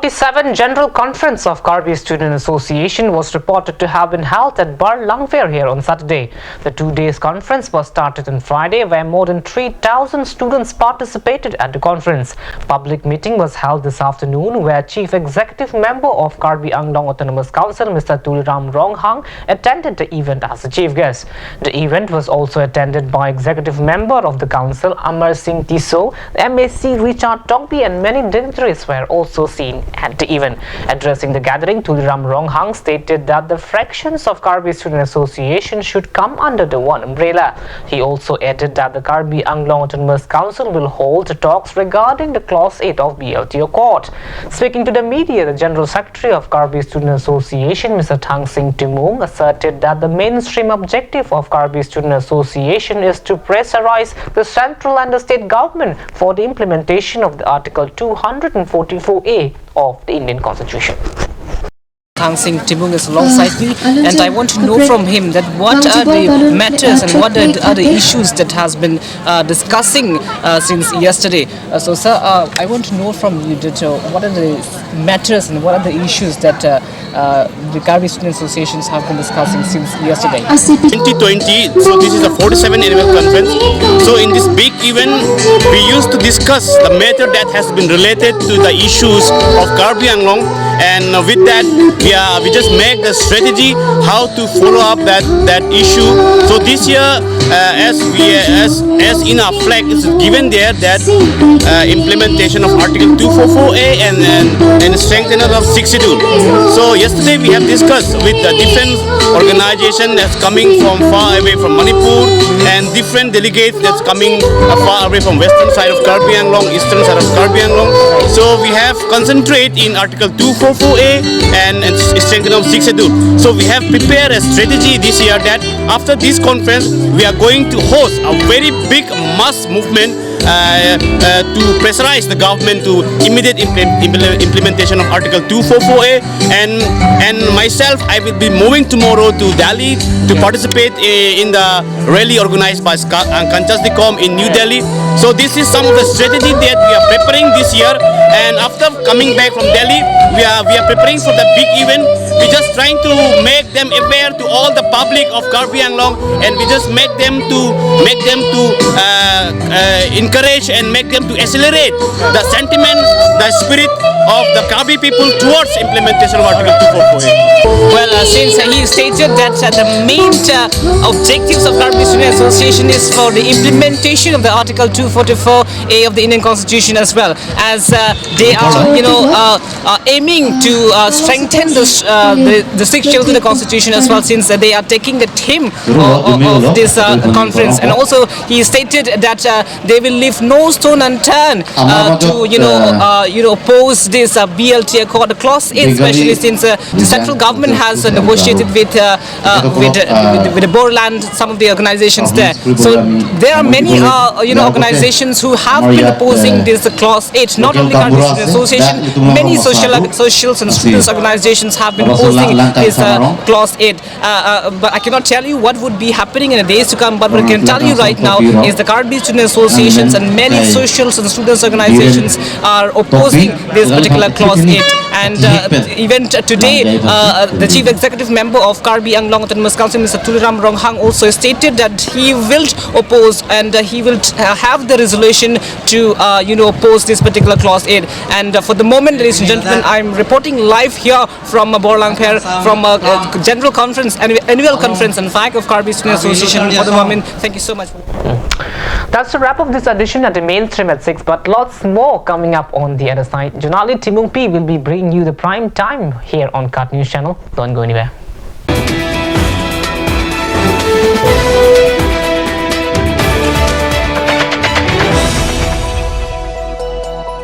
47th General Conference of Karbi Student Association was reported to have been held at Bar Langfair here on Saturday. The 2 days conference was started on Friday, where more than 3,000 students participated at the conference. Public meeting was held this afternoon, where Chief Executive Member of Karbi Anglong Autonomous Council, Mr. Tuliram Ronghang, attended the event as the chief guest. The event was also attended by Executive Member of the Council, Amar Singh Tiso, MAC Richard Tongpi, and many dignitaries were also seen at the event. Addressing the gathering, Tuliram Ronghang stated that the fractions of Karbi Student Association should come under the one umbrella. He also added that the Karbi Anglong Autonomous Council will hold talks regarding the Clause 8 of BLTO Court. Speaking to the media, the General Secretary of Karbi Student Association, Mr. Thang Singh Timung, asserted that the mainstream objective of Karbi Student Association is to pressurize the central and the state government for the implementation of the Article 244A of the Indian Constitution. Thang Singh Timung is alongside me, and I want to know from him that what are the matters and what are the issues that has been discussing since yesterday. So sir, I want to know from you that what are the matters and what are the issues that the Karbi Student Associations have been discussing since yesterday. 2020, so this is the 47th annual conference. So in this big event, we used to discuss the matter that has been related to the issues of Karbi Anglong, and with that we just make the strategy how to follow up that issue. So this year, as in our flag is given there that implementation of Article 244A and strengthening of 6th schedule. So yesterday we have discussed with the different organization that's coming from far away from Manipur and different delegates that's coming far away from western side of Karbi Anglong, eastern side of Karbi Anglong. So we have concentrate in Article 244A and strengthening of 6th schedule. So we have prepared a strategy this year that after this conference we are going to host a very big mass movement to pressurize the government to immediate implementation of Article 244A, and myself, I will be moving tomorrow to Delhi to participate in the rally organized by Kanchasdicom in New Delhi. So this is some of the strategy that we are preparing this year, and after coming back from Delhi, we are preparing for the big event. We just trying to make them aware to all the public of Karbi Anglong, and we just make them to encourage and make them to accelerate the sentiment, the spirit of the Karbi people towards implementation of Article 244A. Well, since he stated that the main objectives of Karbi Student Association is for the implementation of the Article 244A of the Indian Constitution, as well as they are, aiming to strengthen the 6th schedule of the Constitution as well, since they are taking the theme of this conference. And also, he stated that they will leave no stone unturned to oppose this BLTO Court, the Clause 8, especially since the central government has negotiated with the Boreland, some of the organizations there. So there are many organizations who have been opposing this Clause 8. Not only Karbi Student Association, many socials and students organizations have been opposing this Clause 8. But I cannot tell you what would be happening in the days to come. But what I can tell you right now is the Karbi Student Associations and many socials and students organizations are opposing this particular Clause 8. And even today, the Chief Executive Member of Karbi Anglong Autonomous Council, Mr. Tuliram Ronghang, also stated that he will oppose and he will have the resolution to oppose this particular Clause 8. And for the moment, ladies and gentlemen, I'm reporting live here from Bar Langfair, from a general conference, annual conference, and flag of Karbi Student Association. For the moment, thank you so much. That's a wrap of this edition at the mainstream at 6, but lots more coming up on the other side. Jonali Timung P will be bringing you the prime time here on Cut News Channel. Don't go anywhere.